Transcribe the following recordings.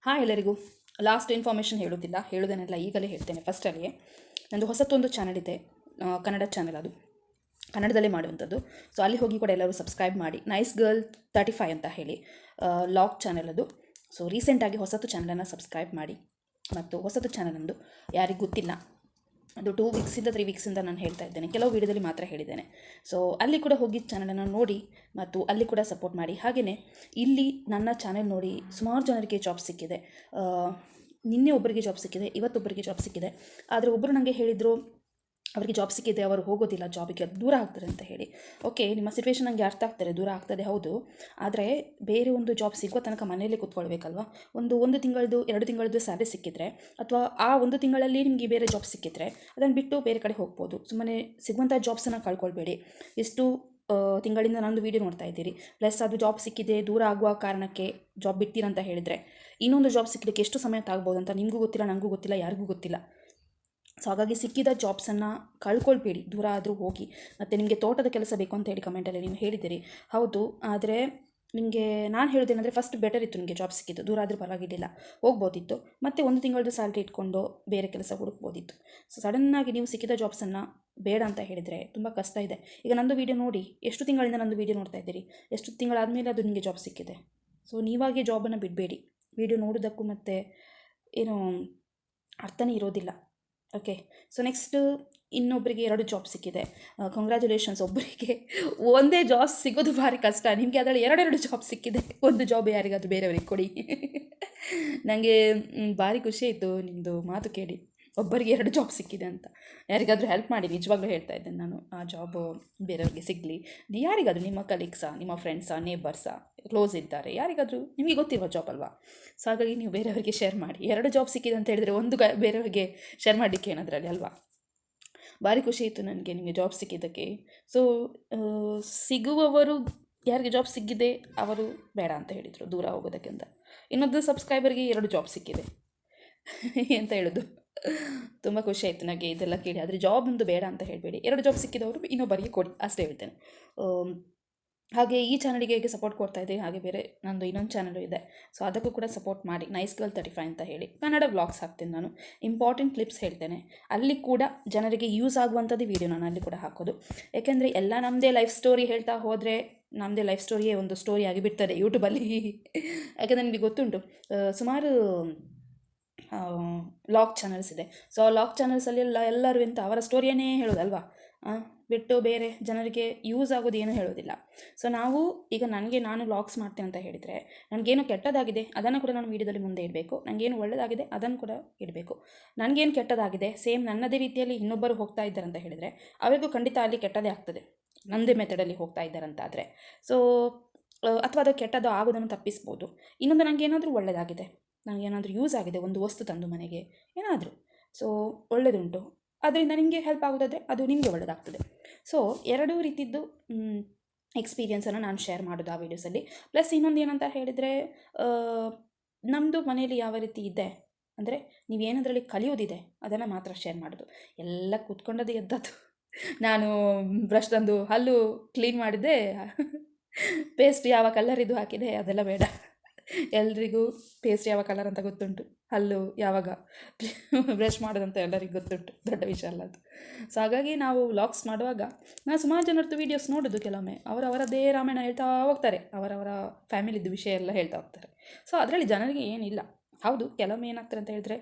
Hi ಎಲ್ಲರಿಗೂ. Last information ಹೇಳೋದಿಲ್ಲ, ಹೇಳೋದನ್ನೆಲ್ಲ ಈಗಲೇ ಹೇಳ್ತೇನೆ. ಫಸ್ಟಲ್ಲಿ ನಂದು ಹೊಸತೊಂದು ಚಾನಲ್ ಇದೆ, ಕನ್ನಡ ಚಾನಲ್. ಅದು ಕನ್ನಡದಲ್ಲೇ ಮಾಡುವಂಥದ್ದು. ಸೊ ಅಲ್ಲಿ ಹೋಗಿ ಕೂಡ ಎಲ್ಲರೂ ಸಬ್ಸ್ಕ್ರೈಬ್ ಮಾಡಿ. ನೈಸ್ ಗರ್ಲ್ 35 ಅಂತ ಹೇಳಿ ಲಾಗ್ ಚಾನಲ್ ಅದು. ಸೊ ರೀಸೆಂಟಾಗಿ ಹೊಸತು ಚಾನಲನ್ನು ಸಬ್ಸ್ಕ್ರೈಬ್ ಮಾಡಿ. ಮತ್ತು ಹೊಸತು ಚಾನಲ್ ಅಂದು ಯಾರಿಗೂ ಗೊತ್ತಿಲ್ಲ, ಅದು 2 ವೀಕ್ಸಿಂದ 3 ವೀಕ್ಸಿಂದ ನಾನು ಹೇಳ್ತಾ ಇದ್ದೇನೆ, ಕೆಲವು ವೀಡಿಯೋದಲ್ಲಿ ಮಾತ್ರ ಹೇಳಿದ್ದೇನೆ. ಸೊ ಅಲ್ಲಿ ಕೂಡ ಹೋಗಿ ಚಾನಲನ್ನು ನೋಡಿ ಮತ್ತು ಅಲ್ಲಿ ಕೂಡ ಸಪೋರ್ಟ್ ಮಾಡಿ. ಹಾಗೆಯೇ ಇಲ್ಲಿ ನನ್ನ ಚಾನೆಲ್ ನೋಡಿ ಸುಮಾರು ಜನರಿಗೆ ಜಾಬ್ ಸಿಕ್ಕಿದೆ. ನಿನ್ನೆ ಒಬ್ಬರಿಗೆ ಜಾಬ್ ಸಿಕ್ಕಿದೆ, ಇವತ್ತೊಬ್ಬರಿಗೆ ಜಾಬ್ ಸಿಕ್ಕಿದೆ. ಆದರೆ ಒಬ್ಬರು ನನಗೆ ಹೇಳಿದರು ಅವರಿಗೆ ಜಾಬ್ ಸಿಕ್ಕಿದೆ, ಅವರು ಹೋಗೋದಿಲ್ಲ ಜಾಬಿಗೆ, ಅದು ದೂರ ಆಗ್ತಾರೆ ಅಂತ ಹೇಳಿ. ಓಕೆ, ನಿಮ್ಮ ಸಿಚುವೇಶನ್ ನನಗೆ ಅರ್ಥ ಆಗ್ತಾರೆ, ದೂರ ಆಗ್ತದೆ ಹೌದು. ಆದರೆ ಬೇರೆ ಒಂದು ಜಾಬ್ ಸಿಗುವ ತನಕ ಮನೆಯಲ್ಲೇ ಕೂತ್ಕೊಳ್ಬೇಕಲ್ವ. ಒಂದು ತಿಂಗಳದ್ದು 2 ತಿಂಗಳದ್ದು ಸ್ಯಾಲರಿ ಸಿಕ್ಕಿದ್ರೆ, ಅಥವಾ ಆ 1 ತಿಂಗಳಲ್ಲಿ ನಿಮಗೆ ಬೇರೆ ಜಾಬ್ ಸಿಕ್ಕಿದ್ರೆ ಅದನ್ನು ಬಿಟ್ಟು ಬೇರೆ ಕಡೆ ಹೋಗ್ಬೋದು. ಸುಮ್ಮನೆ ಸಿಗುವಂಥ ಜಾಬ್ಸನ್ನು ಕಳ್ಕೊಳ್ಬೇಡಿ. ಎಷ್ಟು ತಿಂಗಳಿಂದ ನಂದು ವೀಡಿಯೋ ನೋಡ್ತಾ ಇದ್ದೀರಿ, ಪ್ಲಸ್ ಅದು ಜಾಬ್ ಸಿಕ್ಕಿದೆ, ದೂರ ಆಗುವ ಕಾರಣಕ್ಕೆ ಜಾಬ್ ಬಿಡ್ತೀರಂತ ಹೇಳಿದರೆ ಇನ್ನೊಂದು ಜಾಬ್ ಸಿಕ್ಕಲಿಕ್ಕೆ ಎಷ್ಟು ಸಮಯ ತಾಗ್ಬೋದು ಅಂತ ನಿಮಗೂ ಗೊತ್ತಿಲ್ಲ, ನನಗೂ ಗೊತ್ತಿಲ್ಲ, ಯಾರಿಗೂ ಗೊತ್ತಿಲ್ಲ. ಸೊ ಹಾಗಾಗಿ ಸಿಕ್ಕಿದ ಜಾಬ್ಸನ್ನು ಕಳ್ಕೊಳ್ಬೇಡಿ, ದೂರ ಆದರೂ ಹೋಗಿ. ಮತ್ತು ನಿಮಗೆ ತೋಟದ ಕೆಲಸ ಬೇಕು ಅಂತ ಹೇಳಿ ಕಮೆಂಟಲ್ಲಿ ನೀವು ಹೇಳಿದ್ದೀರಿ, ಹೌದು. ಆದರೆ ನಿಮಗೆ ನಾನು ಹೇಳೋದೇನೆಂದರೆ, ಫಸ್ಟ್ ಬೆಟರ್ ಇತ್ತು ನಿಮಗೆ ಜಾಬ್ ಸಿಕ್ಕಿದ್ದು, ದೂರ ಆದರೂ ಪರವಾಗಿರಲಿಲ್ಲ, ಹೋಗ್ಬೋದಿತ್ತು. ಮತ್ತು 1 ತಿಂಗಳದ್ದು ಸ್ಯಾಲ್ರಿ ಇಟ್ಕೊಂಡು ಬೇರೆ ಕೆಲಸ ಹುಡುಕ್ಬೋದಿತ್ತು. ಸೊ ಸಡನ್ನಾಗಿ ನೀವು ಸಿಕ್ಕಿದ ಜಾಬ್ಸನ್ನು ಬೇಡ ಅಂತ ಹೇಳಿದರೆ ತುಂಬ ಕಷ್ಟ ಇದೆ. ಈಗ ನಂದು ವೀಡಿಯೋ ನೋಡಿ, ಎಷ್ಟು ತಿಂಗಳಿಂದ ನಂದು ವೀಡಿಯೋ ನೋಡ್ತಾ ಇದ್ದೀರಿ, ಎಷ್ಟು ತಿಂಗಳಾದಮೇಲೆ ಅದು ನಿಮಗೆ ಜಾಬ್ ಸಿಕ್ಕಿದೆ. ಸೊ ನೀವಾಗೆ ಜಾಬನ್ನು ಬಿಡಬೇಡಿ. ವೀಡಿಯೋ ನೋಡೋದಕ್ಕೂ ಮತ್ತು ಏನು ಅರ್ಥನೇ ಇರೋದಿಲ್ಲ. ಓಕೆ, ಸೊ ನೆಕ್ಸ್ಟ್ ಇನ್ನೊಬ್ಬರಿಗೆ 2 ಜಾಬ್ ಸಿಕ್ಕಿದೆ. ಕಂಗ್ರ್ಯಾಚುಲೇಷನ್ಸ್. ಒಬ್ಬರಿಗೆ ಒಂದೇ ಜಾಬ್ ಸಿಗೋದು ಭಾರಿ ಕಷ್ಟ, ನಿಮಗೆ ಅದರಲ್ಲಿ 2 ಜಾಬ್ ಸಿಕ್ಕಿದೆ. ಒಂದು ಜಾಬ್ ಯಾರಿಗಾದರೂ ಬೇರೆಯವರಿಗೆ ಕೊಡಿ. ನನಗೆ ಭಾರಿ ಖುಷಿ ಆಯಿತು ನಿಮ್ಮದು ಮಾತು ಕೇಳಿ, ಒಬ್ಬರಿಗೆ 2 ಜಾಬ್ ಸಿಕ್ಕಿದೆ ಅಂತ. ಯಾರಿಗಾದರೂ ಹೆಲ್ಪ್ ಮಾಡಿ, ನಿಜವಾಗ್ಲೂ ಹೇಳ್ತಾ ಇದ್ದೇನೆ ನಾನು. ಆ ಜಾಬ್ ಬೇರೆಯವ್ರಿಗೆ ಸಿಗಲಿ. ಯಾರಿಗಾದರೂ ನಿಮ್ಮ ಕಲೀಗ್ಸಾ, ನಿಮ್ಮ ಫ್ರೆಂಡ್ಸಾ, ನೇಬರ್ಸಾ, ಕ್ಲೋಸ್ ಇದ್ದಾರೆ, ಯಾರಿಗಾದರೂ ನಿಮಗೆ ಗೊತ್ತಿರುವ ಜಾಬ್ ಅಲ್ವಾ. ಸೊ ಹಾಗಾಗಿ ನೀವು ಬೇರೆಯವರಿಗೆ ಶೇರ್ ಮಾಡಿ. 2 ಜಾಬ್ ಸಿಕ್ಕಿದೆ ಅಂತ ಹೇಳಿದರೆ ಒಂದು ಬೇರೆಯವರಿಗೆ ಶೇರ್ ಮಾಡಲಿಕ್ಕೆ ಏನದ್ರಲ್ಲಿ ಅಲ್ವಾ. ಭಾರಿ ಖುಷಿ ಇತ್ತು ನನಗೆ ನಿಮಗೆ ಜಾಬ್ ಸಿಕ್ಕಿದ್ದಕ್ಕೆ. ಸೊ ಸಿಗುವವರು, ಯಾರಿಗೆ ಜಾಬ್ ಸಿಕ್ಕಿದೆ ಅವರು ಬೇಡ ಅಂತ ಹೇಳಿದರು ದೂರ ಹೋಗೋದಕ್ಕೆ ಅಂತ. ಇನ್ನೊಂದು ಸಬ್ಸ್ಕ್ರೈಬರ್ಗೆ 2 ಜಾಬ್ ಸಿಕ್ಕಿದೆ ಅಂತ ಹೇಳೋದು. ತುಂಬ ಖುಷಿ ಆಯಿತು ನನಗೆ ಇದೆಲ್ಲ ಕೇಳಿ. ಆದರೆ ಜಾಬ್ ಒಂದು ಬೇಡ ಅಂತ ಹೇಳಬೇಡಿ, 2 ಜಾಬ್ ಸಿಕ್ಕಿದವರು ಇನ್ನೊಬ್ಬರಿಗೆ ಕೊಡಿ, ಅಷ್ಟೇ ಹೇಳ್ತೇನೆ. ಹಾಗೆ ಈ ಚಾನಲಿಗೆ ಹೇಗೆ ಸಪೋರ್ಟ್ ಕೊಡ್ತಾ ಇದ್ದೀವಿ, ಹಾಗೆ ಬೇರೆ ನಂದು ಇನ್ನೊಂದು ಚಾನಲು ಇದೆ. ಸೊ ಅದಕ್ಕೂ ಕೂಡ ಸಪೋರ್ಟ್ ಮಾಡಿ. ನೈಸ್ ಗರ್ಲ್ 35 ಅಂತ ಹೇಳಿ ಕನ್ನಡ ವ್ಲಾಗ್ಸ್ ಹಾಕ್ತೇನೆ ನಾನು. ಇಂಪಾರ್ಟೆಂಟ್ ಕ್ಲಿಪ್ಸ್ ಹೇಳ್ತೇನೆ, ಅಲ್ಲಿ ಕೂಡ ಜನರಿಗೆ ಯೂಸ್ ಆಗುವಂಥದ್ದು ವೀಡಿಯೋ ನಾನು ಅಲ್ಲಿ ಕೂಡ ಹಾಕೋದು. ಯಾಕೆಂದರೆ ಎಲ್ಲ ನಮ್ಮದೇ ಲೈಫ್ ಸ್ಟೋರಿ ಹೇಳ್ತಾ ಹೋದರೆ ನಮ್ಮದೇ ಲೈಫ್ ಸ್ಟೋರಿಯೇ ಒಂದು ಸ್ಟೋರಿ ಆಗಿಬಿಡ್ತದೆ ಯೂಟ್ಯೂಬಲ್ಲಿ. ಯಾಕೆಂದರೆ ನಿಮಗೆ ಗೊತ್ತುಂಟು, ಸುಮಾರು ಲಾಗ್ ಚಾನಲ್ಸ್ ಇದೆ. ಸೊ ಆ ಲಾಗ್ ಚಾನಲ್ಸಲ್ಲೆಲ್ಲ ಎಲ್ಲರೂ ಎಂತ ಅವರ ಸ್ಟೋರಿಯನ್ನೇ ಹೇಳೋದಲ್ವಾ, ಬಿಟ್ಟು ಬೇರೆ ಜನರಿಗೆ ಯೂಸ್ ಆಗೋದು ಏನೂ ಹೇಳೋದಿಲ್ಲ. ಸೊ ನಾವು ಈಗ ನಾನು ವ್ಲಾಗ್ಸ್ ಮಾಡ್ತೇನೆ ಅಂತ ಹೇಳಿದರೆ, ನನಗೇನು ಕೆಟ್ಟದಾಗಿದೆ ಅದನ್ನು ಕೂಡ ನಾನು ವೀಡಿಯೋದಲ್ಲಿ ಮುಂದೆ ಇಡಬೇಕು, ನನಗೇನು ಒಳ್ಳೆಯದಾಗಿದೆ ಅದನ್ನು ಕೂಡ ಇಡಬೇಕು. ನನಗೇನು ಕೆಟ್ಟದಾಗಿದೆ ಸೇಮ್ ನನ್ನದೇ ರೀತಿಯಲ್ಲಿ ಇನ್ನೊಬ್ಬರು ಹೋಗ್ತಾ ಇದ್ದಾರೆ ಅಂತ ಹೇಳಿದರೆ ಅವರಿಗೂ ಖಂಡಿತ ಅಲ್ಲಿ ಕೆಟ್ಟದೇ ಆಗ್ತದೆ, ನನ್ನದೇ ಮೆಥಡಲ್ಲಿ ಹೋಗ್ತಾ ಇದ್ದಾರಂತಾದರೆ. ಸೊ ಅಥವಾ ಅದು ಕೆಟ್ಟದ್ದು ಆಗೋದನ್ನು ತಪ್ಪಿಸ್ಬೋದು. ಇನ್ನೊಂದು ನನಗೇನಾದರೂ ಒಳ್ಳೆಯದಾಗಿದೆ, ನನಗೇನಾದರೂ ಯೂಸ್ ಆಗಿದೆ, ಒಂದು ವಸ್ತು ತಂದು ಮನೆಗೆ ಏನಾದರೂ, ಸೊ ಒಳ್ಳೆಯದುಂಟು, ಅದರಿಂದ ನಿಮಗೆ ಹೆಲ್ಪ್ ಆಗೋದಾದರೆ ಅದು ನಿಮಗೆ ಒಳ್ಳೆಯದಾಗ್ತದೆ. ಸೊ 2 ರೀತಿದ್ದು ಎಕ್ಸ್ಪೀರಿಯನ್ಸನ್ನು ನಾನು ಶೇರ್ ಮಾಡೋದು ಆ ವೀಡಿಯೋಸಲ್ಲಿ. ಪ್ಲಸ್ ಇನ್ನೊಂದು ಏನಂತ ಹೇಳಿದರೆ, ನಮ್ಮದು ಮನೆಯಲ್ಲಿ ಯಾವ ರೀತಿ ಇದೆ ಅಂದರೆ, ನೀವೇನದರಲ್ಲಿ ಕಲಿಯೋದಿದೆ ಅದನ್ನು ಮಾತ್ರ ಶೇರ್ ಮಾಡೋದು. ಎಲ್ಲ ಕೂತ್ಕೊಂಡದ್ದು ಎದ್ದದ್ದು. ನಾನು ಬ್ರಷ್ ತಂದು ಹಲ್ಲು ಕ್ಲೀನ್ ಮಾಡಿದ್ದೆ, ಪೇಸ್ಟ್ ಯಾವ ಕಲರ್ ಹಾಕಿದೆ ಅದೆಲ್ಲ ಬೇಡ. ಎಲ್ರಿಗೂ ಪೇಸ್ಟ್ ಯಾವ ಕಲರ್ ಅಂತ ಗೊತ್ತುಂಟು, ಹಲ್ಲು ಯಾವಾಗ ಬ್ರಷ್ ಮಾಡೋದಂತ ಎಲ್ಲರಿಗೂ ಗೊತ್ತುಂಟು, ದೊಡ್ಡ ವಿಷಯ ಅಲ್ಲ ಅದು. ಸೊ ಹಾಗಾಗಿ ನಾವು ವ್ಲಾಗ್ಸ್ ಮಾಡುವಾಗ ನಾನು ಸುಮಾರು ಜನರದ್ದು ವೀಡಿಯೋಸ್ ನೋಡೋದು, ಕೆಲವೊಮ್ಮೆ ಅವರವರದೇ ರಾಮಾಯಣ ಹೇಳ್ತಾ ಹೋಗ್ತಾರೆ, ಅವರವರ ಫ್ಯಾಮಿಲಿದ್ದು ವಿಷಯ ಎಲ್ಲ ಹೇಳ್ತಾ ಹೋಗ್ತಾರೆ. ಸೊ ಅದರಲ್ಲಿ ಜನರಿಗೆ ಏನಿಲ್ಲ. ಹೌದು, ಕೆಲವೊಮ್ಮೆ ಏನಾಗ್ತಾರೆ ಅಂತ ಹೇಳಿದ್ರೆ,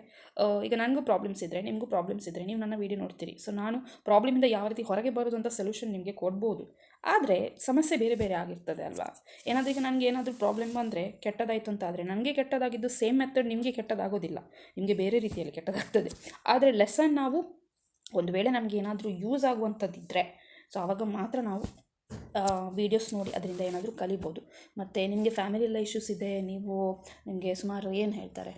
ಈಗ ನನಗೂ ಪ್ರಾಬ್ಲಮ್ಸ್ ಇದ್ದರೆ, ನಿಮಗೂ ಪ್ರಾಬ್ಲಮ್ಸ್ ಇದ್ದರೆ ನೀವು ನನ್ನ ವೀಡಿಯೋ ನೋಡ್ತೀರಿ. ಸೊ ನಾನು ಪ್ರಾಬ್ಲಮಿಂದ ಯಾವ ರೀತಿ ಹೊರಗೆ ಬರೋದು ಅಂತ ಸೊಲ್ಯೂಷನ್ ನಿಮಗೆ ಕೊಡ್ಬೋದು. ಆದರೆ ಸಮಸ್ಯೆ ಬೇರೆ ಬೇರೆ ಆಗಿರ್ತದೆ ಅಲ್ವಾ. ಏನಾದರೂ ಈಗ ನನಗೆ ಏನಾದರೂ ಪ್ರಾಬ್ಲಮ್ ಬಂದರೆ, ಕೆಟ್ಟದಾಯಿತು ಅಂತ ಆದರೆ ನನಗೆ ಕೆಟ್ಟದಾಗಿದ್ದು ಸೇಮ್ ಮೆಥಡ್ ನಿಮಗೆ ಕೆಟ್ಟದಾಗೋದಿಲ್ಲ, ನಿಮಗೆ ಬೇರೆ ರೀತಿಯಲ್ಲಿ ಕೆಟ್ಟದಾಗ್ತದೆ. ಆದರೆ ಲೆಸನ್ ನಾವು ಒಂದು ವೇಳೆ ನಮಗೆ ಏನಾದರೂ ಯೂಸ್ ಆಗುವಂಥದ್ದಿದ್ದರೆ, ಸೊ ಆವಾಗ ಮಾತ್ರ ನಾವು ವೀಡಿಯೋಸ್ ನೋಡಿ ಅದರಿಂದ ಏನಾದರೂ ಕಲಿಬೋದು. ಮತ್ತು ನಿಮಗೆ ಫ್ಯಾಮಿಲಿಯೆಲ್ಲ ಇಶ್ಯೂಸ್ ಇದೆ, ನಿಮಗೆ ಸುಮಾರು ಏನು ಹೇಳ್ತಾರೆ,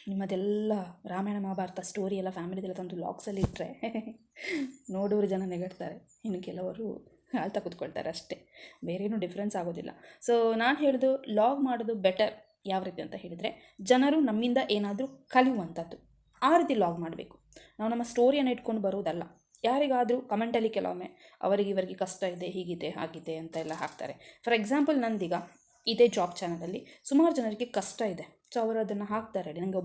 ನಿಮ್ಮದೆಲ್ಲ ರಾಮಾಯಣ ಮಹಾಭಾರತ ಸ್ಟೋರಿ ಎಲ್ಲ ಫ್ಯಾಮಿಲಿದೆಲ್ಲ ತಂದು ವ್ಲಾಗ್ಸಲ್ಲಿ ಇಟ್ಟರೆ ನೋಡೋರು ಜನ ನೆಗಡ್ತಾರೆ, ಇನ್ನು ಕೆಲವರು ಆಳ್ತಾ ಕೂತ್ಕೊಳ್ತಾರೆ ಅಷ್ಟೇ, ಬೇರೇನೂ ಡಿಫ್ರೆನ್ಸ್ ಆಗೋದಿಲ್ಲ. ಸೊ ನಾನು ಹೇಳೋದು, ಲಾಗ್ ಮಾಡೋದು ಬೆಟರ್. ಯಾವ ರೀತಿ ಅಂತ ಹೇಳಿದರೆ, ಜನರು ನಮ್ಮಿಂದ ಏನಾದರೂ ಕಲಿಯುವಂಥದ್ದು, ಆ ರೀತಿ ಲಾಗ್ ಮಾಡಬೇಕು. ನಾವು ನಮ್ಮ ಸ್ಟೋರಿಯನ್ನು ಇಟ್ಕೊಂಡು ಬರೋದಲ್ಲ. ಯಾರಿಗಾದರೂ ಕಮೆಂಟಲ್ಲಿ ಕೆಲವೊಮ್ಮೆ ಇವರಿಗೆ ಕಷ್ಟ ಇದೆ, ಹೀಗಿದೆ ಹಾಗಿದೆ ಅಂತ ಎಲ್ಲ ಹಾಕ್ತಾರೆ. ಫಾರ್ ಎಕ್ಸಾಂಪಲ್ ನಂದೀಗ ಇದೇ ಜಾಬ್ ಚಾನಲಲ್ಲಿ ಸುಮಾರು ಜನರಿಗೆ ಕಷ್ಟ ಇದೆ. ಸೊ ಅವರು ಅದನ್ನು ಹಾಕ್ತಾರೆ. ನನಗೆ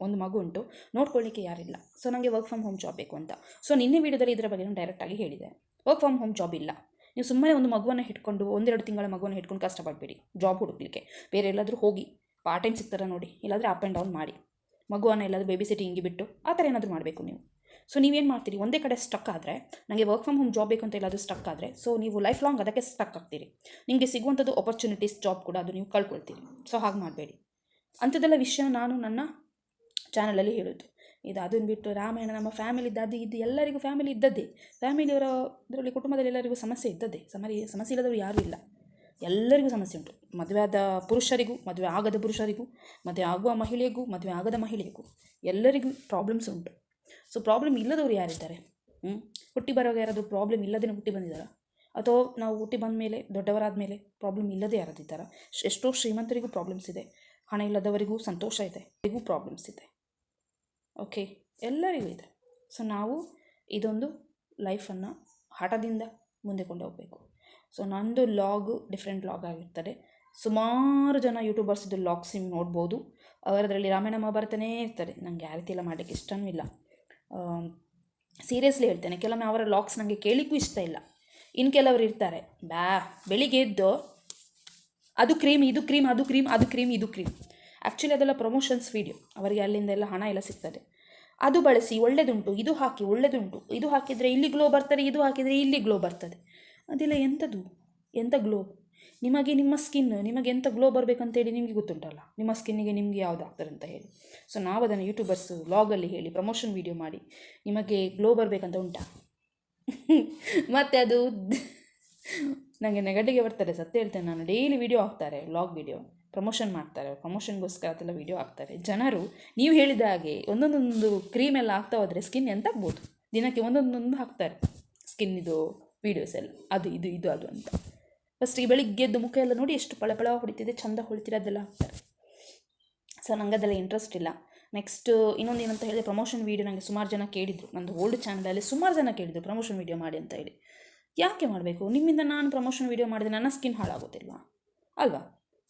ಒಂದು ಮಗು ಉಂಟು, ನೋಡ್ಕೊಳ್ಳಿಕ್ಕೆ ಯಾರಿಲ್ಲ. ಸೊ ನನಗೆ ವರ್ಕ್ ಫ್ರಮ್ ಹೋಮ್ ಜಾಬ್ ಬೇಕು ಅಂತ. ಸೊ ನಿನ್ನೆ ವೀಡಿಯೋದಲ್ಲಿ ಇದರ ಬಗ್ಗೆ ನಾನು ಡೈರೆಕ್ಟಾಗಿ ಹೇಳಿದೆ. ವರ್ಕ್ ಫ್ರಮ್ ಹೋಮ್ ಜಾಬ್ ಇಲ್ಲ. ನೀವು ಸುಮ್ಮನೆ ಒಂದು ಮಗುವನ್ನು ಇಟ್ಕೊಂಡು 1-2 ತಿಂಗಳ ಮಗುವನ್ನು ಇಟ್ಕೊಂಡು ಕಷ್ಟಪಡಬೇಡಿ ಜಾಬ್ ಹುಡುಕ್ಲಿಕ್ಕೆ. ಬೇರೆ ಎಲ್ಲಾದರೂ ಹೋಗಿ ಪಾರ್ಟ್ ಟೈಮ್ ಸಿಗ್ತಾರೆ ನೋಡಿ, ಇಲ್ಲಾಂದರೆ ಅಪ್ ಆ್ಯಂಡ್ ಡೌನ್ ಮಾಡಿ, ಮಗುವನ್ನು ಎಲ್ಲಾದರೂ ಬೇಬಿ ಸಿಟ್ಟಿಂಗಿಗೆ ಬಿಟ್ಟು ಆ ಥರ ಏನಾದರೂ ಮಾಡಬೇಕು ನೀವು. ಸೊ ನೀವೇನು ಮಾಡ್ತೀರಿ, ಒಂದೇ ಕಡೆ ಸ್ಟಕ್ ಆದರೆ, ನನಗೆ ವರ್ಕ್ ಫ್ರಮ್ ಹೋಮ್ ಜಾಬ್ ಬೇಕು ಅಂತ ಎಲ್ಲಾದರೂ ಸ್ಟಕ್ ಆದರೆ, ಸೊ ನೀವು ಲೈಫ್ ಲಾಂಗ್ ಅದಕ್ಕೆ ಸ್ಟಕ್ ಆಗ್ತೀರಿ. ನಿಮಗೆ ಸಿಗುವಂಥದ್ದು ಆಪರ್ಚುನಿಟೀಸ್ ಜಾಬ್ ಕೂಡ ಅದು ನೀವು ಕಳ್ಕೊಳ್ತೀರಿ. ಸೊ ಹಾಗೆ ಮಾಡಬೇಡಿ. ಅಂಥದ್ದೆಲ್ಲ ವಿಷಯ ನಾನು ನನ್ನ ಚಾನಲಲ್ಲಿ ಹೇಳೋದು. ಅದನ್ನು ಬಿಟ್ಟು ರಾಮಾಯಣ ನಮ್ಮ ಫ್ಯಾಮಿಲಿದ್ದು ಅದು ಇದು ಎಲ್ಲರಿಗೂ ಫ್ಯಾಮಿಲಿ ಇದ್ದದ್ದೇ. ಫ್ಯಾಮಿಲಿಯವರ ಇದರಲ್ಲಿ ಕುಟುಂಬದಲ್ಲಿ ಎಲ್ಲರಿಗೂ ಸಮಸ್ಯೆ ಇದ್ದದ್ದೇ. ಸಮಸ್ಯೆ ಇಲ್ಲದವರು ಯಾರೂ ಇಲ್ಲ, ಎಲ್ಲರಿಗೂ ಸಮಸ್ಯೆ ಉಂಟು. ಮದುವೆ ಆದ ಪುರುಷರಿಗೂ, ಮದುವೆ ಆಗದ ಪುರುಷರಿಗೂ, ಮದುವೆ ಆಗುವ ಮಹಿಳೆಗೂ, ಮದುವೆ ಆಗದ ಮಹಿಳೆಗೂ ಎಲ್ಲರಿಗೂ ಪ್ರಾಬ್ಲಮ್ಸ್ ಉಂಟು. ಸೊ ಪ್ರಾಬ್ಲಮ್ ಇಲ್ಲದವರು ಯಾರಿದ್ದಾರೆ? ಹುಟ್ಟಿ ಬರೋವಾಗ ಯಾರಾದರೂ ಪ್ರಾಬ್ಲಮ್ ಇಲ್ಲದೇ ಹುಟ್ಟಿ ಬಂದಿದ್ದಾರಾ? ಅಥವಾ ನಾವು ಹುಟ್ಟಿ ಬಂದ ಮೇಲೆ ದೊಡ್ಡವರಾದ ಮೇಲೆ ಪ್ರಾಬ್ಲಮ್ ಇಲ್ಲದೇ ಯಾರಾದಿದ್ದಾರಾ? ಎಷ್ಟೋ ಶ್ರೀಮಂತರಿಗೂ ಪ್ರಾಬ್ಲಮ್ಸ್ ಇದೆ, ಹಣ ಇಲ್ಲದವರಿಗೂ ಸಂತೋಷ ಇದೆ, ಇವರಿಗೂ ಪ್ರಾಬ್ಲಮ್ಸ್ ಇದೆ. ಓಕೆ, ಎಲ್ಲರಿಗೂ ಇದೆ. ಸೊ ನಾವು ಇದೊಂದು ಲೈಫನ್ನು ಹಠದಿಂದ ಮುಂದೆ ಕೊಂಡೋಗಬೇಕು. ಸೊ ನಂದು ಲಾಗು ಡಿಫ್ರೆಂಟ್ ಲಾಗ್ ಆಗಿರ್ತದೆ. ಸುಮಾರು ಜನ ಯೂಟ್ಯೂಬರ್ಸ್ದು ಲಾಗ್ಸ್ ನೀವು ನೋಡ್ಬೋದು. ಅವರದರಲ್ಲಿ ರಾಮಾಯಣ ಮಹಾಭಾರತನೇ ಇರ್ತದೆ. ನನಗೆ ಯಾವ ರೀತಿ ಎಲ್ಲ ಮಾಡಲಿಕ್ಕೆ ಇಷ್ಟವೂ ಇಲ್ಲ. ಸೀರಿಯಸ್ಲಿ ಹೇಳ್ತೇನೆ, ಕೆಲವೊಮ್ಮೆ ಅವರ ಲಾಗ್ಸ್ ನನಗೆ ಕೇಳಲಿಕ್ಕೂ ಇಷ್ಟ ಇಲ್ಲ. ಇನ್ನು ಕೆಲವರು ಇರ್ತಾರೆ, ಬೆಳಿಗ್ಗೆ ಎದ್ದು ಅದು ಕ್ರೀಮ್, ಇದು ಕ್ರೀಮ್, ಅದು ಕ್ರೀಮ್, ಅದು ಕ್ರೀಮ್, ಇದು ಕ್ರೀಮ್. ಆ್ಯಕ್ಚುಲಿ ಅದೆಲ್ಲ ಪ್ರಮೋಷನ್ಸ್ ವೀಡಿಯೋ. ಅವರಿಗೆ ಅಲ್ಲಿಂದ ಎಲ್ಲ ಹಣ ಎಲ್ಲ ಸಿಗ್ತದೆ. ಅದು ಬಳಸಿ ಒಳ್ಳೆದುಂಟು, ಇದು ಹಾಕಿ ಒಳ್ಳೆದುಂಟು, ಇದು ಹಾಕಿದರೆ ಇಲ್ಲಿ ಗ್ಲೋ ಬರ್ತದೆ, ಇದು ಹಾಕಿದರೆ ಇಲ್ಲಿ ಗ್ಲೋ ಬರ್ತದೆ. ಅದೆಲ್ಲ ಎಂಥದ್ದು? ಎಂಥ ಗ್ಲೋ? ನಿಮಗೆ ನಿಮ್ಮ ಸ್ಕಿನ್, ನಿಮಗೆ ಎಂಥ ಗ್ಲೋ ಬರಬೇಕಂತೇಳಿ ನಿಮಗೆ ಗೊತ್ತುಂಟಲ್ಲ, ನಿಮ್ಮ ಸ್ಕಿನ್ನಿಗೆ ನಿಮಗೆ ಯಾವುದಾಗ್ತದೆ ಅಂತ ಹೇಳಿ. ಸೊ ನಾವು ಅದನ್ನು ಯೂಟ್ಯೂಬರ್ಸು ಲಾಗಲ್ಲಿ ಹೇಳಿ ಪ್ರಮೋಷನ್ ವೀಡಿಯೋ ಮಾಡಿ ನಿಮಗೆ ಗ್ಲೋ ಬರಬೇಕಂತ ಉಂಟಾ? ಮತ್ತು ಅದು ನನಗೆ ನೆಗಟಿಗೆ ಬರ್ತದೆ, ಸತ್ಯ ಹೇಳ್ತೇನೆ. ನಾನು ಡೈಲಿ ವೀಡಿಯೋ ಹಾಕ್ತಾರೆ, ವ್ಲಾಗ್ ವೀಡಿಯೋ ಪ್ರಮೋಷನ್ ಮಾಡ್ತಾರೆ, ಪ್ರಮೋಷನ್ಗೋಸ್ಕರ ಅದೆಲ್ಲ ವೀಡಿಯೋ ಹಾಕ್ತಾರೆ ಜನರು. ನೀವು ಹೇಳಿದ ಹಾಗೆ ಒಂದೊಂದೊಂದು ಕ್ರೀಮ್ ಎಲ್ಲ ಹಾಕ್ತಾ ಹೋದರೆ ಸ್ಕಿನ್ ಎಂತ ಆಗ್ಬೋದು? ದಿನಕ್ಕೆ ಒಂದೊಂದೊಂದು ಹಾಕ್ತಾರೆ ಸ್ಕಿನ್ನಿದು ವೀಡಿಯೋಸ್ ಎಲ್ಲ, ಅದು ಇದು ಇದು ಅದು ಅಂತ. ಫಸ್ಟ್ ಈ ಬೆಳಿಗ್ಗೆದ್ದು ಮುಖ ಎಲ್ಲ ನೋಡಿ ಎಷ್ಟು ಪಳ ಹೊಡಿತಿದೆ, ಚಂದ ಹೊಳಿತಿದೆ, ಅದೆಲ್ಲ ಹಾಕ್ತಾರೆ. ಸೊ ನನಗೆ ಅದೆಲ್ಲ ಇಂಟ್ರೆಸ್ಟ್ ಇಲ್ಲ. ನೆಕ್ಸ್ಟ್ ಇನ್ನೊಂದು ಏನಂತ ಹೇಳಿದೆ, ಪ್ರಮೋಷನ್ ವೀಡಿಯೋ ನನಗೆ ಸುಮಾರು ಜನ ಕೇಳಿದರು. ನಂದು ಓಲ್ಡ್ ಚಾನಲಲ್ಲಿ ಸುಮಾರು ಜನ ಕೇಳಿದರು ಪ್ರಮೋಷನ್ ವೀಡಿಯೋ ಮಾಡಿ ಅಂತ ಹೇಳಿ. ಯಾಕೆ ಮಾಡಬೇಕು? ನಿಮ್ಮಿಂದ ನಾನು ಪ್ರಮೋಷನ್ ವೀಡಿಯೋ ಮಾಡಿದರೆ ನನ್ನ ಸ್ಕಿನ್ ಹಾಳಾಗೋದಿಲ್ವಾ? ಅಲ್ವಾ?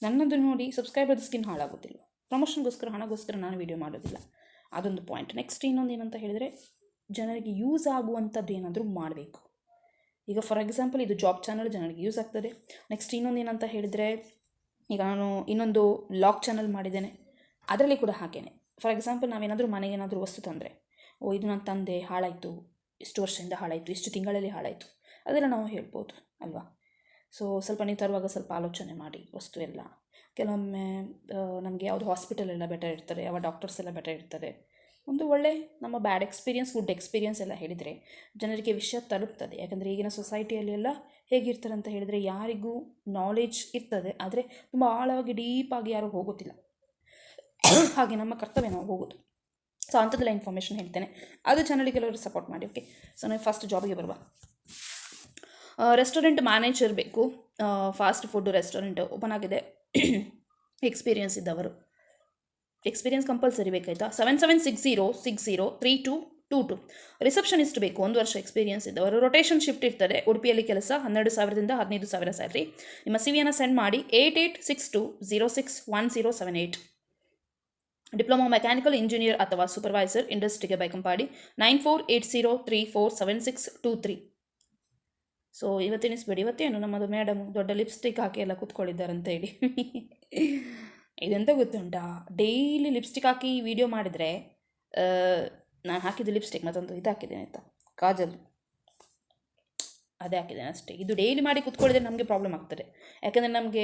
ನನ್ನದು ನೋಡಿ ಸಬ್ಸ್ಕ್ರೈಬರ್ದು ಸ್ಕಿನ್ ಹಾಳಾಗೋದಿಲ್ಲ. ಪ್ರಮೋಷನ್ಗೋಸ್ಕರ, ಹಣಗೋಸ್ಕರ ನಾನು ವೀಡಿಯೋ ಮಾಡೋದಿಲ್ಲ. ಅದೊಂದು ಪಾಯಿಂಟ್. ನೆಕ್ಸ್ಟ್ ಇನ್ನೊಂದು ಏನಂತ ಹೇಳಿದರೆ, ಜನರಿಗೆ ಯೂಸ್ ಆಗುವಂಥದ್ದು ಏನಾದರೂ ಮಾಡಬೇಕು. ಈಗ ಫಾರ್ ಎಕ್ಸಾಂಪಲ್ ಇದು ಜಾಬ್ ಚಾನಲ್ ಜನರಿಗೆ ಯೂಸ್ ಆಗ್ತದೆ. ನೆಕ್ಸ್ಟ್ ಇನ್ನೊಂದು ಏನಂತ ಹೇಳಿದರೆ, ಈಗ ನಾನು ಇನ್ನೊಂದು ಲಾಗ್ ಚಾನಲ್ ಮಾಡಿದ್ದೇನೆ, ಅದರಲ್ಲಿ ಕೂಡ ಹಾಗೇನೆ. ಫಾರ್ ಎಕ್ಸಾಂಪಲ್ ನಾವೇನಾದರೂ ಮನೆಗೆ ಏನಾದರೂ ವಸ್ತು ತಂದರೆ, ಇದು ನಾನು ತಂದೆ ಹಾಳಾಯಿತು, ಇಷ್ಟು ವರ್ಷದಿಂದ ಹಾಳಾಯಿತು, ಇಷ್ಟು ತಿಂಗಳಲ್ಲಿ ಹಾಳಾಯಿತು, ಅದೆಲ್ಲ ನಾವು ಹೇಳ್ಬೋದು ಅಲ್ವಾ? ಸೊ ಸ್ವಲ್ಪ ನೀವು ತರುವಾಗ ಸ್ವಲ್ಪ ಆಲೋಚನೆ ಮಾಡಿ ವಸ್ತು ಎಲ್ಲ. ಕೆಲವೊಮ್ಮೆ ನಮಗೆ ಯಾವುದು ಹಾಸ್ಪಿಟಲ್ ಎಲ್ಲ ಬೆಟರ್ ಇರ್ತಾರೆ, ಯಾವ ಡಾಕ್ಟರ್ಸ್ ಎಲ್ಲ ಬೆಟರ್ ಇರ್ತಾರೆ. ಒಂದು ಒಳ್ಳೆ ನಮ್ಮ ಬ್ಯಾಡ್ ಎಕ್ಸ್ಪೀರಿಯನ್ಸ್, ಗುಡ್ ಎಕ್ಸ್ಪೀರಿಯನ್ಸ್ ಎಲ್ಲ ಹೇಳಿದರೆ ಜನರಿಗೆ ವಿಷಯ ತಲುಪ್ತದೆ. ಯಾಕಂದರೆ ಈಗಿನ ಸೊಸೈಟಿಯಲ್ಲಿ ಎಲ್ಲ ಹೇಗಿರ್ತಾರೆ ಅಂತ ಹೇಳಿದರೆ, ಯಾರಿಗೂ ನಾಲೆಜ್ ಇರ್ತದೆ, ಆದರೆ ತುಂಬ ಆಳವಾಗಿ ಡೀಪಾಗಿ ಯಾರೂ ಹೋಗೋದಿಲ್ಲ. ಹಾಗೆ ನಮ್ಮ ಕರ್ತವ್ಯ ನಾವು ಹೋಗೋದು. ಸೊ ಅಂಥದ್ದೆಲ್ಲ ಇನ್ಫಾರ್ಮೇಷನ್ ಹೇಳ್ತೇನೆ. ಅದು ಚಾನಲಿಗೆ ಕೆಲವರು ಸಪೋರ್ಟ್ ಮಾಡಿ. ಓಕೆ, ಸೊ ನಾವು ಫಸ್ಟ್ ಜಾಬಿಗೆ ಬರುವ. ರೆಸ್ಟೋರೆಂಟ್ ಮ್ಯಾನೇಜರ್ ಬೇಕು. ಫಾಸ್ಟ್ ಫುಡ್ ರೆಸ್ಟೋರೆಂಟ್ ಓಪನ್ ಆಗಿದೆ. ಎಕ್ಸ್ಪೀರಿಯನ್ಸ್ ಇದ್ದವರು, ಎಕ್ಸ್ಪೀರಿಯನ್ಸ್ ಕಂಪಲ್ಸರಿ ಬೇಕಾಯ್ತಾ? 7760603222. ರಿಸೆಪ್ಷನಿಸ್ಟ್ ಬೇಕು, 1 ವರ್ಷ ಎಕ್ಸ್ಪೀರಿಯನ್ಸ್ ಇದ್ದವರು. ರೊಟೇಷನ್ ಶಿಫ್ಟ್ ಇರ್ತದೆ. ಉಡುಪಿಯಲ್ಲಿ ಕೆಲಸ, 12,000ದಿಂದ 15,000 ಸ್ಯಾಲ್ರಿ. ನಿಮ್ಮ CV-ಯನ್ನು ಸೆಂಡ್ ಮಾಡಿ 8862061078. ಡಿಪ್ಲೊಮಾ ಮೆಕ್ಯಾನಿಕಲ್ ಇಂಜಿನಿಯರ್ ಅಥವಾ ಸೂಪರ್ವೈಸರ್, ಇಂಡಸ್ಟ್ರಿಗೆ ಬೈಕಂಪಾಡಿ 9480347623. ಸೊ ಇವತ್ತೇನಿಸ್ಬೇಡಿ, ಇವತ್ತೇನು ನಮ್ಮದು ಮೇಡಮ್ ದೊಡ್ಡ ಲಿಪ್ಸ್ಟಿಕ್ ಹಾಕಿ ಎಲ್ಲ ಕೂತ್ಕೊಂಡಿದ್ದಾರಂತ ಹೇಳಿ. ಇದೆಂತ ಗೊತ್ತುಂಟಾ, ಡೈಲಿ ಲಿಪ್ಸ್ಟಿಕ್ ಹಾಕಿ ವಿಡಿಯೋ ಮಾಡಿದರೆ, ನಾನು ಹಾಕಿದ್ದು ಲಿಪ್ಸ್ಟಿಕ್ ಮತ್ತೊಂದು ಇದು ಹಾಕಿದ್ದೇನೆ ಆಯಿತಾ, ಕಾಜಲ್, ಅದೇ ಹಾಕಿದ್ದೇನೆ ಅಷ್ಟೇ. ಇದು ಡೈಲಿ ಮಾಡಿ ಕೂತ್ಕೊಳ್ಳಿದ್ರೆ ನಮಗೆ ಪ್ರಾಬ್ಲಮ್ ಆಗ್ತದೆ. ಯಾಕಂದರೆ ನಮಗೆ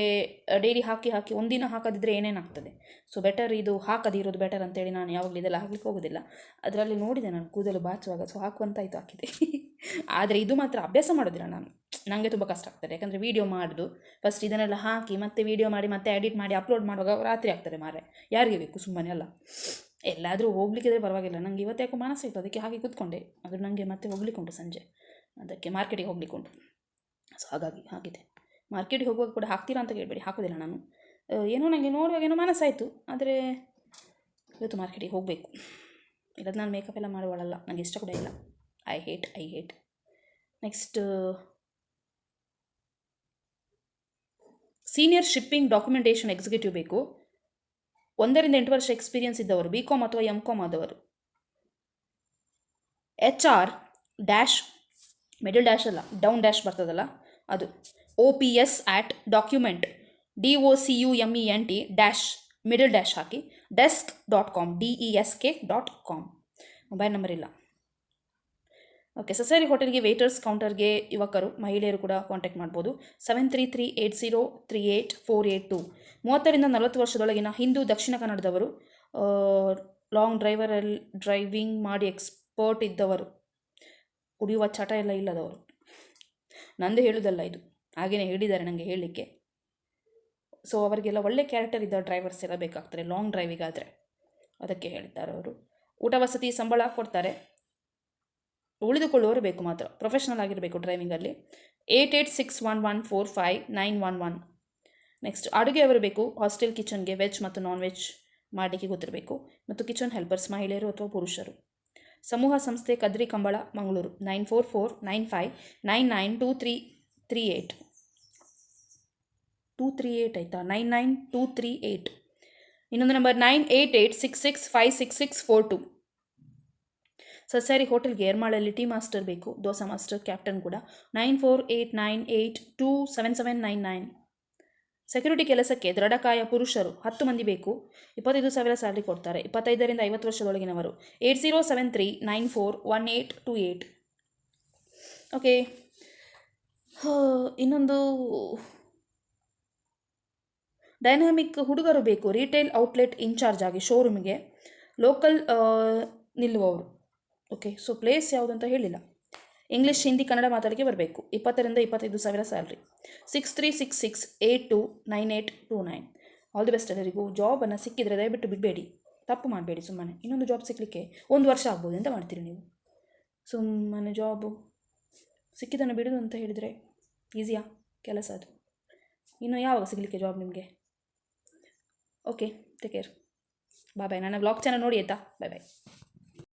ಡೈಲಿ ಹಾಕಿ ಒಂದಿನ ಹಾಕದಿದ್ದರೆ ಏನೇನಾಗ್ತದೆ. ಸೊ ಬೆಟರ್ ಇದು ಹಾಕದಿರೋದು ಬೆಟರ್ ಅಂತೇಳಿ ನಾನು ಯಾವಾಗಲೂ ಇದೆಲ್ಲ ಹಾಕ್ಲಿಕ್ಕೆ ಹೋಗೋದಿಲ್ಲ. ಅದರಲ್ಲಿ ನೋಡಿದೆ ನಾನು ಕೂದಲು ಬಾಚುವಾಗ, ಸೊ ಹಾಕುವಂತಾಯಿತು ಹಾಕಿದೆ. ಆದರೆ ಇದು ಮಾತ್ರ ಅಭ್ಯಾಸ ಮಾಡೋದಿಲ್ಲ ನಾನು, ನನಗೆ ತುಂಬ ಕಷ್ಟ ಆಗ್ತದೆ. ಯಾಕಂದರೆ ವೀಡಿಯೋ ಮಾಡೋದು ಫಸ್ಟ್ ಇದನ್ನೆಲ್ಲ ಹಾಕಿ ಮತ್ತೆ ವೀಡಿಯೋ ಮಾಡಿ ಮತ್ತೆ ಎಡಿಟ್ ಮಾಡಿ ಅಪ್ಲೋಡ್ ಮಾಡುವಾಗ ರಾತ್ರಿ ಆಗ್ತದೆ ಮಾರೆ. ಯಾರಿಗೆ ಬೇಕು ಸುಮ್ಮನೆ ಅಲ್ಲ. ಎಲ್ಲಾದರೂ ಹೋಗ್ಲಿಕ್ಕಿದ್ರೆ ಪರವಾಗಿಲ್ಲ, ನನಗೆ ಇವತ್ತು ಯಾಕೋ ಮನಸ್ಸಾಯಿತು, ಅದಕ್ಕೆ ಹಾಗೆ ಕೂತ್ಕೊಂಡೆ. ಅದು ನನಗೆ ಮತ್ತೆ ಹೋಗ್ಲಿಕ್ಕುಂಟು ಸಂಜೆ, ಅದಕ್ಕೆ ಮಾರ್ಕೆಟಿಗೆ ಹೋಗ್ಲಿಕ್ಕುಂಟು. ಸೊ ಹಾಗಾಗಿ ಆಗಿದೆ. ಮಾರ್ಕೆಟಿಗೆ ಹೋಗುವಾಗ ಕೂಡ ಹಾಕ್ತೀರಾ ಅಂತ ಕೇಳಬೇಡಿ, ಹಾಕೋದಿಲ್ಲ ನಾನು. ಏನೋ ನನಗೆ ನೋಡುವಾಗ ಏನೋ ಮನಸ್ಸಾಯಿತು, ಆದರೆ ಇವತ್ತು ಮಾರ್ಕೆಟಿಗೆ ಹೋಗಬೇಕು. ಇಲ್ಲದ ನಾನು ಮೇಕಪ್ ಎಲ್ಲ ಮಾಡುವಳಲ್ಲ, ನನಗೆ ಇಷ್ಟ ಕೂಡ ಇಲ್ಲ. I hate. Next senior shipping documentation executive ಬೇಕು. 1ರಿಂದ 8 ವರ್ಷ ಎಕ್ಸ್ಪೀರಿಯನ್ಸ್ ಇದ್ದವರು, BCom ಅಥವಾ MCom ಆದವರು. HR ಡ್ಯಾಶ್ ಮಿಡಲ್ ಡ್ಯಾಶ್ ಅಲ್ಲ, ಡೌನ್ ಡ್ಯಾಶ್ ಬರ್ತದಲ್ಲ ಅದು, OPS at document DOCUMENT dash middle dash hockey desk.com DESK.com. Mobile number ಇಲ್ಲ. ಓಕೆ, ಸೊಸೈರಿ ಹೋಟೆಲ್ಗೆ ವೇಟರ್ಸ್, ಕೌಂಟರ್ಗೆ ಯುವಕರು, ಮಹಿಳೆಯರು ಕೂಡ ಕಾಂಟ್ಯಾಕ್ಟ್ ಮಾಡ್ಬೋದು. 7338038482. 30ರಿಂದ 40 ವರ್ಷದೊಳಗಿನ ಹಿಂದೂ, ದಕ್ಷಿಣ ಕನ್ನಡದವರು, ಲಾಂಗ್ ಡ್ರೈವಿಂಗ್ ಮಾಡಿ ಎಕ್ಸ್ಪರ್ಟ್ ಇದ್ದವರು, ಕುಡಿಯುವ ಚಟ ಎಲ್ಲ ಇಲ್ಲದವರು. ನಂದು ಹೇಳೋದಲ್ಲ ಇದು, ಹಾಗೆಯೇ ಹೇಳಿದ್ದಾರೆ ನನಗೆ ಹೇಳಲಿಕ್ಕೆ. ಸೊ ಅವರಿಗೆಲ್ಲ ಒಳ್ಳೆ ಕ್ಯಾರೆಕ್ಟರ್ ಇದ್ದ ಡ್ರೈವರ್ಸ್ ಎಲ್ಲ ಬೇಕಾಗ್ತಾರೆ ಲಾಂಗ್ ಡ್ರೈವಿಗಾದರೆ, ಅದಕ್ಕೆ ಹೇಳಿದ್ದಾರೆ ಅವರು. ಊಟ ವಸತಿ ಸಂಬಳ ಕೊಡ್ತಾರೆ. ಉಳಿದುಕೊಳ್ಳುವವರು ಬೇಕು ಮಾತ್ರ, ಪ್ರೊಫೆಷ್ನಲ್ ಆಗಿರಬೇಕು ಡ್ರೈವಿಂಗಲ್ಲಿ. 8861145911. ನೆಕ್ಸ್ಟ್ ಅಡುಗೆಯವರು ಬೇಕು. ಹಾಸ್ಟೆಲ್ ಕಿಚನ್ಗೆ ವೆಜ್ ಮತ್ತು ನಾನ್ ವೆಜ್ ಮಾಡಲಿಕ್ಕೆ ಗೊತ್ತಿರಬೇಕು, ಮತ್ತು ಕಿಚನ್ ಹೆಲ್ಪರ್ಸ್ ಮಹಿಳೆಯರು ಅಥವಾ ಪುರುಷರು. ಸಮೂಹ ಸಂಸ್ಥೆ ಕದ್ರಿ ಕಂಬಳ ಮಂಗಳೂರು. 9449592338. 238 ಆಯಿತಾ, 99238. ಇನ್ನೊಂದು ನಂಬರ್ 9886656642. ಸಸ್ಯಾರಿ ಹೋಟೆಲ್ಗೆ ಏರ್ಮಾಳಲ್ಲಿ ಟೀ ಮಾಸ್ಟರ್ ಬೇಕು, ದೋಸಾ ಮಾಸ್ಟರ್, ಕ್ಯಾಪ್ಟನ್ ಕೂಡ. 9489827799. ಸೆಕ್ಯೂರಿಟಿ ಕೆಲಸಕ್ಕೆ ದೃಢಕಾಯ ಪುರುಷರು 10 ಮಂದಿ ಬೇಕು, 25,000 ಸ್ಯಾಲರಿ ಕೊಡ್ತಾರೆ. 25ರಿಂದ 50 ವರ್ಷದೊಳಗಿನವರು. 8073941828. ಓಕೆ, ಇನ್ನೊಂದು ಡೈನಾಮಿಕ್ ಹುಡುಗರು ಬೇಕು, ರಿಟೇಲ್ ಔಟ್ಲೆಟ್ ಇನ್ಚಾರ್ಜ್ ಆಗಿ ಶೋರೂಮಿಗೆ, ಲೋಕಲ್ ನಿಲ್ಲುವವರು. ಓಕೆ, ಸೊ ಪ್ಲೇಸ್ ಯಾವುದು ಅಂತ ಹೇಳಿಲ್ಲ. ಇಂಗ್ಲೀಷ್, ಹಿಂದಿ, ಕನ್ನಡ ಮಾತಾಡಲಿಕ್ಕೆ ಬರಬೇಕು. 20ರಿಂದ 25,000 ಸ್ಯಾಲ್ರಿ. 6366829829. ಆಲ್ ದಿ ಬೆಸ್ಟ್ ಎಲ್ಲರಿಗೂ. ಜಾಬನ್ನು ಸಿಕ್ಕಿದರೆ ದಯವಿಟ್ಟು ಬಿಡಬೇಡಿ, ತಪ್ಪು ಮಾಡಬೇಡಿ. ಸುಮ್ಮನೆ ಇನ್ನೊಂದು ಜಾಬ್ ಸಿಕ್ಕಲಿಕ್ಕೆ 1 ವರ್ಷ ಆಗ್ಬೋದು, ಎಂತ ಮಾಡ್ತೀರಿ ನೀವು? ಸುಮ್ಮನೆ ಜಾಬು ಸಿಕ್ಕಿದ್ದನ್ನು ಬಿಡೋದು ಅಂತ ಹೇಳಿದರೆ ಈಸಿಯಾ ಕೆಲಸ ಅದು? ಇನ್ನು ಯಾವಾಗ ಸಿಗಲಿಕ್ಕೆ ಜಾಬ್ ನಿಮಗೆ? ಓಕೆ, ಟೇಕ್ ಕೇರ್, ಬಾಯ್ ಬಾಯ್. ನನ್ನ ಬ್ಲಾಗ್ ಚಾನಲ್ ನೋಡಿ ಆಯಿತಾ? ಬಾಯ್ ಬಾಯ್.